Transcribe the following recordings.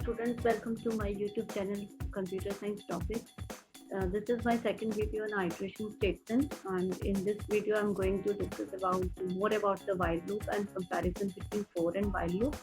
students, welcome to my YouTube channel Computer Science Topic. This is my second video on iteration statement, and in this video I'm going to discuss about more about the while loop and comparison between for and while loop.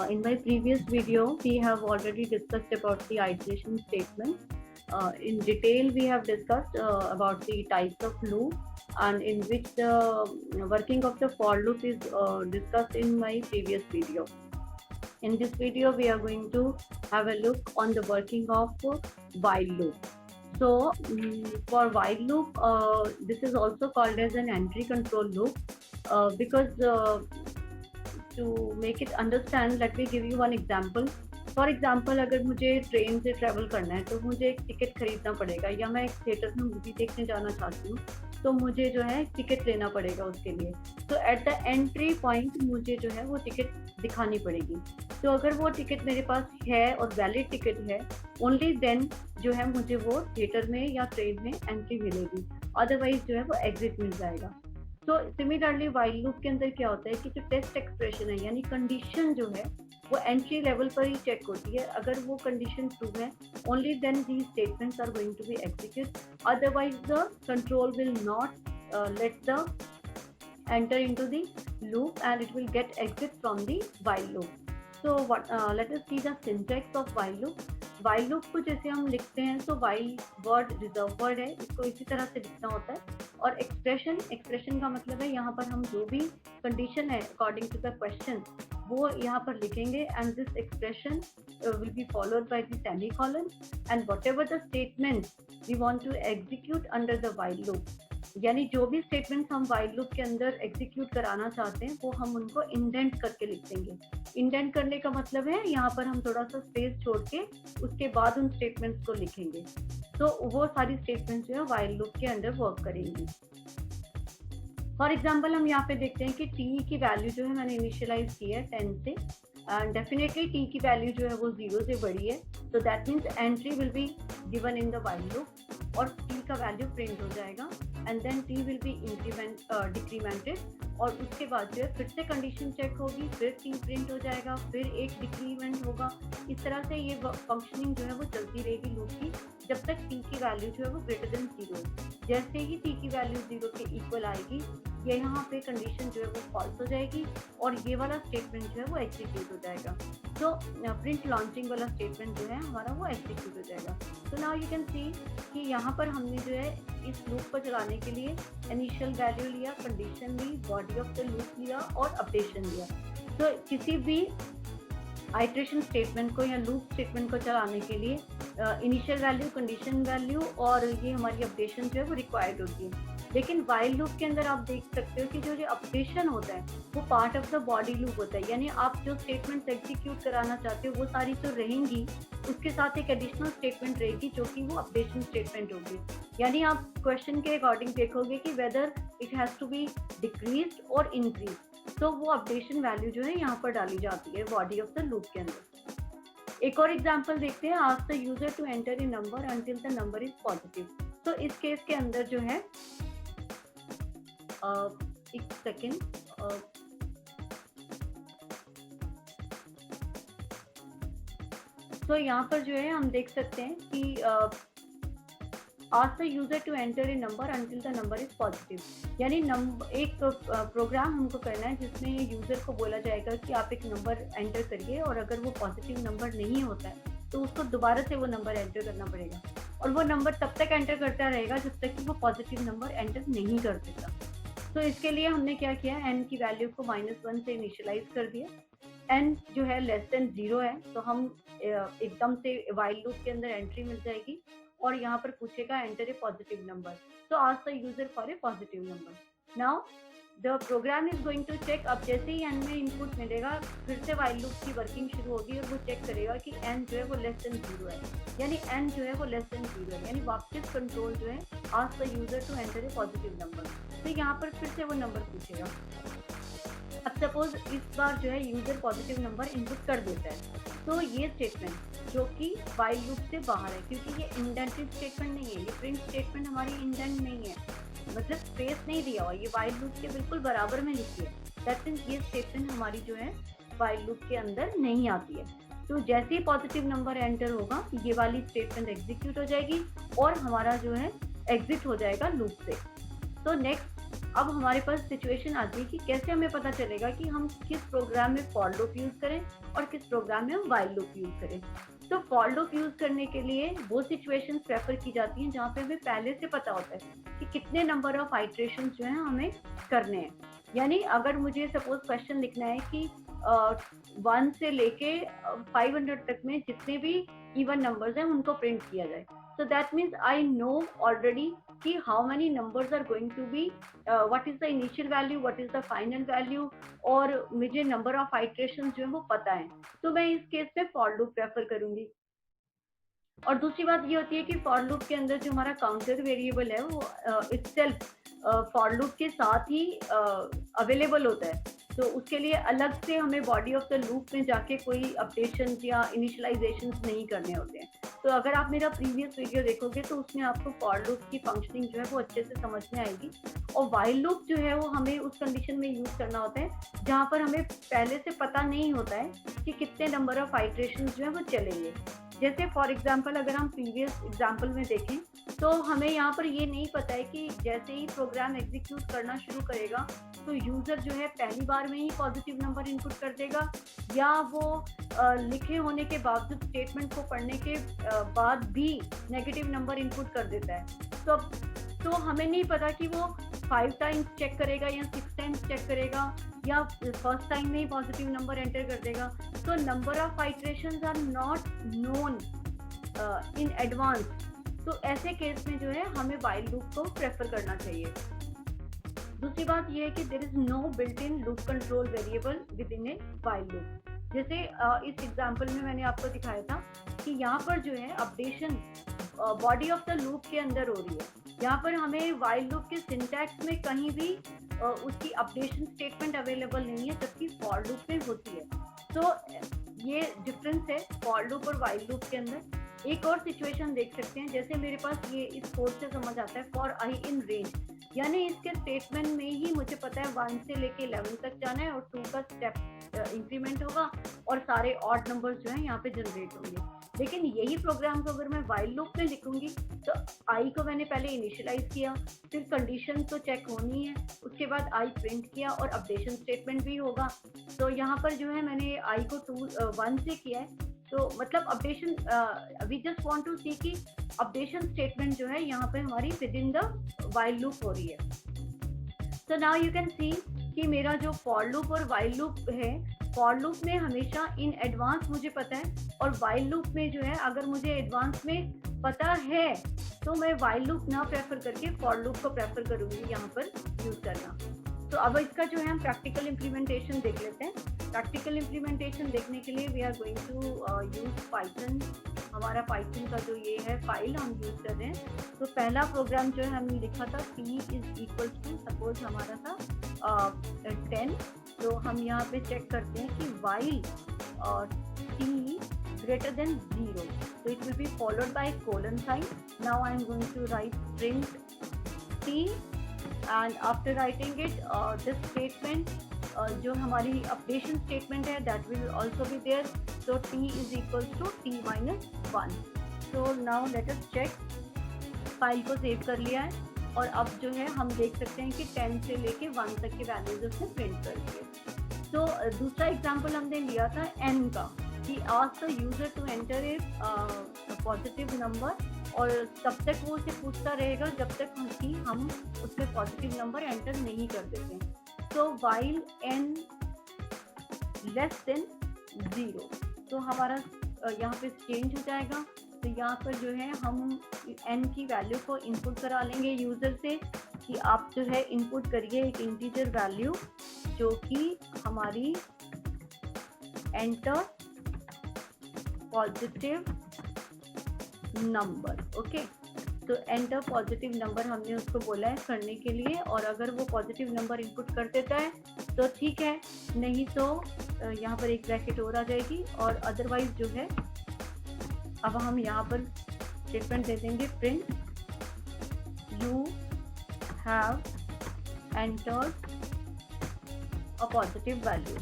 In my previous video we have already discussed about the iteration statement. In detail we have discussed about the types of loop, and in which the working of the for loop is discussed in my previous video. In this video we are going to have a look on the working of while loop. So for while loop, this is also called as an entry control loop, because to make it understand, let me give you one example. For example अगर मुझे train से travel करना है तो मुझे एक ticket खरीदना पड़ेगा, या मैं एक थिएटर में मूवी देखने जाना चाहती हूँ तो मुझे जो है टिकट लेना पड़ेगा उसके लिए. तो एट द एंट्री पॉइंट मुझे जो है वो टिकट दिखानी पड़ेगी. तो अगर वो टिकट मेरे पास है और वैलिड टिकट है, ओनली देन जो है मुझे वो थिएटर में या ट्रेन में एंट्री मिलेगी, अदरवाइज जो है वो एग्जिट मिल जाएगा. तो सिमिलरली व्हाइल लूप के अंदर क्या होता है कि जो टेस्ट एक्सप्रेशन है यानी कंडीशन जो है वो एंट्री लेवल पर ही चेक होती है. अगर वो कंडीशन ट्रू है, only then these statements are going to be execute, otherwise the control will not let the enter into the loop and it will get exit from the while loop. So what let us see the syntax of while loop. while loop को जैसे हम लिखते हैं तो while word reserve word है, इसको इसी तरह से लिखना होता है. और एक्सप्रेशन का मतलब है यहाँ पर हम जो भी कंडीशन है अकॉर्डिंग टू द क्वेश्चन वो यहाँ पर लिखेंगे, and this expression will be followed by the semicolon and whatever the statement we want to execute under the while loop. यानी जो भी स्टेटमेंट्स हम while loop के अंदर एग्जीक्यूट कराना चाहते हैं वो हम उनको इंडेंट करके लिख देंगे. इंडेंट करने का मतलब है यहाँ पर हम थोड़ा सा स्पेस छोड़ के उसके बाद उन स्टेटमेंट्स को लिखेंगे. तो वो सारी स्टेटमेंट्स जो है while loop के अंदर वर्क करेंगी. फॉर एग्जाम्पल हम यहाँ पे देखते हैं कि t की वैल्यू जो है मैंने इनिशियलाइज की है 10 से, एंड डेफिनेटली t की वैल्यू जो है वो 0 से बड़ी है. तो that means entry will be given in the while loop और t का वैल्यू प्रिंट हो जाएगा, and then t will be decremented, और उसके बाद जो है फिर से कंडीशन चेक होगी, फिर t प्रिंट हो जाएगा, फिर एक डिक्रीमेंट होगा. इस तरह से ये फंक्शनिंग जो है वो चलती रहेगी लूप की जब तक t की वैल्यू जो है वो ग्रेटर देन 0. जैसे ही t की वैल्यू 0 के इक्वल आएगी, ये यहाँ पे कंडीशन जो है वो फॉल्स हो जाएगी और ये वाला स्टेटमेंट जो है वो एग्जीक्यूट हो जाएगा. तो प्रिंट लॉन्चिंग वाला स्टेटमेंट जो है हमारा वो एग्जीक्यूट हो जाएगा. तो नाउ यू कैन सी कि यहाँ पर हमने जो है इस लूप को चलाने के लिए इनिशियल वैल्यू लिया, कंडीशन ली, बॉडी ऑफ द लूप लिया और अपडेशन लिया. तो किसी भी आइटरेशन स्टेटमेंट को या लूप स्टेटमेंट को चलाने के लिए इनिशियल वैल्यू, कंडीशन वैल्यू और ये हमारी अपडेशन जो है वो रिक्वायर्ड होती है. लेकिन while लूप के अंदर आप देख सकते हो कि जो अपडेशन होता है वो part of the body loop होता है. यानी आप जो स्टेटमेंट्स एग्जीक्यूट कराना चाहते हो वो सारी तो रहेंगी, उसके साथ एक एडिशनल स्टेटमेंट रहेगी जो कि वो अपडेशन स्टेटमेंट होगी. यानी आप क्वेश्चन के अकॉर्डिंग देखोगे कि whether it has to be decrease और इंक्रीज, तो वो अपडेशन वैल्यू जो है यहाँ पर डाली जाती है बॉडी ऑफ द लूप के अंदर. एक और एग्जाम्पल देखते हैं. Ask the user to enter a number until the number is positive. तो इस केस के अंदर जो है एक सेकेंड, तो यहाँ पर जो है हम देख सकते हैं कि ask the user to enter a number until the number is positive. यानी एक प्रोग्राम हमको करना है जिसमें यूजर को बोला जाएगा कि आप एक नंबर एंटर करिए, और अगर वो पॉजिटिव नंबर नहीं होता है तो उसको दोबारा से वो नंबर एंटर करना पड़ेगा, और वो नंबर तब तक एंटर करता रहेगा जब तक कि वो पॉजिटिव नंबर एंटर नहीं कर देता. तो इसके लिए हमने क्या किया, n की वैल्यू को -1 से इनिशियलाइज कर दिया. n जो है लेस देन 0 है, तो हम एकदम से while लूप के अंदर एंट्री मिल जाएगी और यहाँ पर पूछेगा एंटर ए पॉजिटिव नंबर. तो ask the user for a positive number. Now the program is going to check. अब जैसे ही n में इनपुट मिलेगा फिर से while लूप की वर्किंग शुरू होगी और वो चेक करेगा कि n जो है वो लेस देन 0 है, यानी n जो है वो लेस देन 0 है, यानी वापस कंट्रोल जो है ask the user to enter a positive number. तो यहाँ पर फिर से वो नंबर पूछेगा. अब सपोज इस बार जो है यूजर पॉजिटिव नंबर इनपुट कर देता है, तो ये स्टेटमेंट जो कि while लूप से बाहर है, क्योंकि ये इंडेंटेड स्टेटमेंट नहीं है, ये प्रिंट स्टेटमेंट हमारी इंडेंट नहीं है, मतलब स्पेस नहीं दिया हुआ, ये while लूप के बिल्कुल बराबर में लिखी है. दैट मीन्स ये स्टेटमेंट हमारी जो है while लूप के अंदर नहीं आती है. तो जैसे ही पॉजिटिव नंबर एंटर होगा ये वाली स्टेटमेंट एग्जीक्यूट हो जाएगी और हमारा जो है एग्जिट हो जाएगा लूप से। तो नेक्स्ट अब हमारे पास सिचुएशन आती है कि कैसे हमें पता चलेगा कि हम किस प्रोग्राम में फॉर लूप यूज करें और किस प्रोग्राम में हम व्हाइल लूप यूज करें। तो फॉर लूप यूज करने के लिए वो सिचुएशंस प्रेफर की जाती हैं जहाँ पे हमें पहले से पता होता है कि कितने नंबर ऑफ आइट्रेशंस जो है हमें करने हैं। यानी अगर मुझे सपोज क्वेश्चन लिखना है कि 1 से लेके 500 तक में जितने भी इवन नंबर्स हैं उनको प्रिंट किया जाए, so that means I know already कि how many numbers are going to be, what is the initial value, what is the final value, और मुझे number of iterations जो है वो पता है, तो मैं इस केस में for loop प्रेफर करूंगी। और दूसरी बात ये होती है कि for loop के अंदर जो हमारा काउंटर वेरिएबल है वो itself for loop के साथ ही अवेलेबल होता है, तो उसके लिए अलग से हमें बॉडी ऑफ द लूप में जाके कोई अपडेशन या इनिशियलाइजेशन नहीं करने होते हैं। तो अगर आप मेरा प्रीवियस वीडियो देखोगे तो उसमें आपको फॉर लूप की फंक्शनिंग जो है वो अच्छे से समझ में आएगी। और व्हाइल लूप जो है वो हमें उस कंडीशन में यूज करना होता है जहाँ पर हमें पहले से पता नहीं होता है कि कितने नंबर ऑफ आइट्रेशन जो है वो चलेंगे। जैसे फॉर एग्जाम्पल अगर हम प्रीवियस एग्जाम्पल में देखें तो हमें यहाँ पर ये नहीं पता है कि जैसे ही प्रोग्राम एग्जीक्यूट करना शुरू करेगा तो यूजर जो है पहली बार में ही पॉजिटिव नंबर इनपुट कर देगा या वो लिखे होने के बावजूद स्टेटमेंट को पढ़ने के बाद भी नेगेटिव नंबर इनपुट कर देता है। तो हमें नहीं पता कि वो 5 टाइम्स चेक करेगा या 6 टाइम्स चेक करेगा या फर्स्ट टाइम में ही पॉजिटिव नंबर एंटर कर देगा। तो number of iterations are not known in advance. तो ऐसे केस में जो है हमें व्हाइल लूप को प्रेफर करना चाहिए। दूसरी बात यह है कि there is no built in loop control variable within a while loop. जैसे इस एग्जांपल में मैंने आपको दिखाया था कि यहाँ पर जो है updation body of the loop के अंदर हो रही है। यहाँ पर हमें व्हाइल लूप के सिंटैक्स में कहीं भी उसकी अपडेशन स्टेटमेंट अवेलेबल नहीं है, जबकि फॉर लूप में होती है। तो ये डिफरेंस है फॉर लूप और व्हाइल लूप के अंदर। एक और सिचुएशन देख सकते हैं, जैसे मेरे पास ये इस कोड से समझ आता है फॉर आई इन रेंज, यानी इसके स्टेटमेंट में ही मुझे पता है 1 से लेके 11 तक जाना है और 2 का स्टेप इंक्रीमेंट होगा और सारे ऑड नंबर्स जो है यहाँ पे जनरेट होंगे। लेकिन यही प्रोग्राम को अगर मैं व्हाइल लूप में लिखूंगी तो आई को मैंने पहले इनिशियलाइज किया, फिर कंडीशन तो चेक होनी है, उसके बाद आई प्रिंट किया और अपडेशन स्टेटमेंट भी होगा। तो यहाँ पर जो है मैंने आई को 1 से किया है, तो मतलब updation we just want to see कि अपडेशन स्टेटमेंट जो है यहाँ पे हमारी within the while loop हो रही है। तो नाउ यू कैन सी कि मेरा जो फॉर लूप और व्हाइल लूप है, फॉर लूप में हमेशा इन एडवांस मुझे पता है और व्हाइल लूप में जो है अगर मुझे एडवांस में पता है तो मैं व्हाइल लूप ना प्रेफर करके फॉर लूप को प्रेफर करूंगी यहाँ पर यूज करना। तो अब इसका जो है हम प्रैक्टिकल इम्प्लीमेंटेशन देख लेते हैं। प्रैक्टिकल इम्प्लीमेंटेशन देखने के लिए we are going to use Python. हमारा पाइथन का जो ये है फाइल हम यूज कर रहे हैं। तो पहला प्रोग्राम जो है हमने लिखा था p is equal to suppose हमारा था 10। तो हम यहाँ पे चेक करते हैं कि while t greater than 0, so it will be followed by colon sign. Now I am going to write print t, and after writing it this statement जो हमारी अपडेशन स्टेटमेंट है that will also be there. So t is equals to t minus 1. So now let us check. File को save कर लिया है और अब जो है हम देख सकते हैं कि 10 से लेके 1 तक के वैल्यूज उसने प्रिंट कर दिए। तो दूसरा एग्जांपल हमने लिया था n का कि ask the user to enter a positive number, और तब तक वो उसे पूछता रहेगा जब तक कि हम उसमें पॉजिटिव नंबर एंटर नहीं कर देते हैं। तो व्हाइल n लेस देन 0, तो हमारा यहाँ पे चेंज हो जाएगा। तो यहाँ पर जो है हम n की वैल्यू को इनपुट करा लेंगे यूज़र से कि आप जो है इनपुट करिए एक इंटीजर वैल्यू जो कि हमारी एंटर पॉजिटिव नंबर। ओके, तो एंटर पॉजिटिव नंबर हमने उसको बोला है करने के लिए, और अगर वो पॉजिटिव नंबर इनपुट कर देता है तो ठीक है, नहीं तो यहाँ पर एक ब्रैकेट और आ जाएगी। और अदरवाइज जो है अब हम यहाँ पर स्टेटमेंट दे देंगे print you have entered a positive value.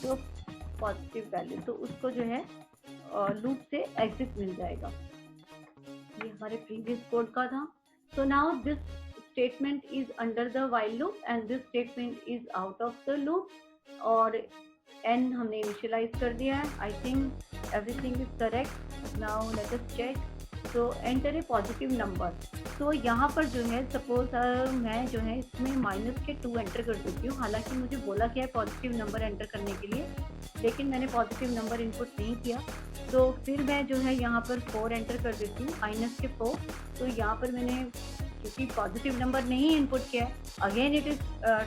तो पॉजिटिव वैल्यू, तो उसको जो है लूप से एग्जिट मिल जाएगा। ये हमारे प्रीवियस कोड का था। So now this statement is under the while loop and this statement is out of the loop, और n हमने इनिशियलाइज कर दिया है। I think everything is correct. Now let us check. तो एंटर ए पॉजिटिव नंबर। तो यहाँ पर जो है सपोज मैं जो है इसमें -2 एंटर कर देती हूँ। हालांकि मुझे बोला गया है पॉजिटिव नंबर एंटर करने के लिए, लेकिन मैंने पॉजिटिव नंबर इनपुट नहीं किया। तो फिर मैं जो है यहाँ पर 4 एंटर कर देती हूँ, -4। तो यहाँ पर मैंने क्योंकि पॉजिटिव नंबर नहीं इनपुट किया है, again it is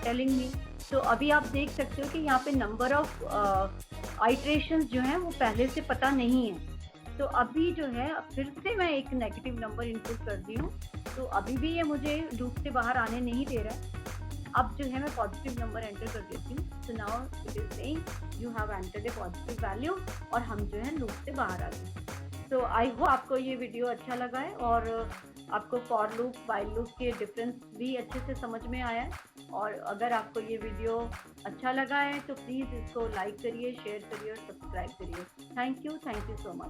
telling me. तो अभी आप देख सकते हो कि यहाँ पे नंबर ऑफ आइट्रेशंस जो हैं वो पहले से पता नहीं है। तो अभी जो है फिर से मैं एक नेगेटिव नंबर इनपुट कर दी हूँ, तो अभी भी ये मुझे लूप से बाहर आने नहीं दे रहा है। अब जो है मैं पॉजिटिव नंबर एंटर कर देती हूँ। So now it is saying you have entered A positive value, और हम जो है लूप से बाहर आ गए। तो आई होप आपको ये वीडियो अच्छा लगा है और आपको फॉर लूप व्हाइल लूप के डिफरेंस भी अच्छे से समझ में आया है। और अगर आपको ये वीडियो अच्छा लगा है तो प्लीज़ इसको लाइक करिए, शेयर करिए और सब्सक्राइब करिए। Thank you so much.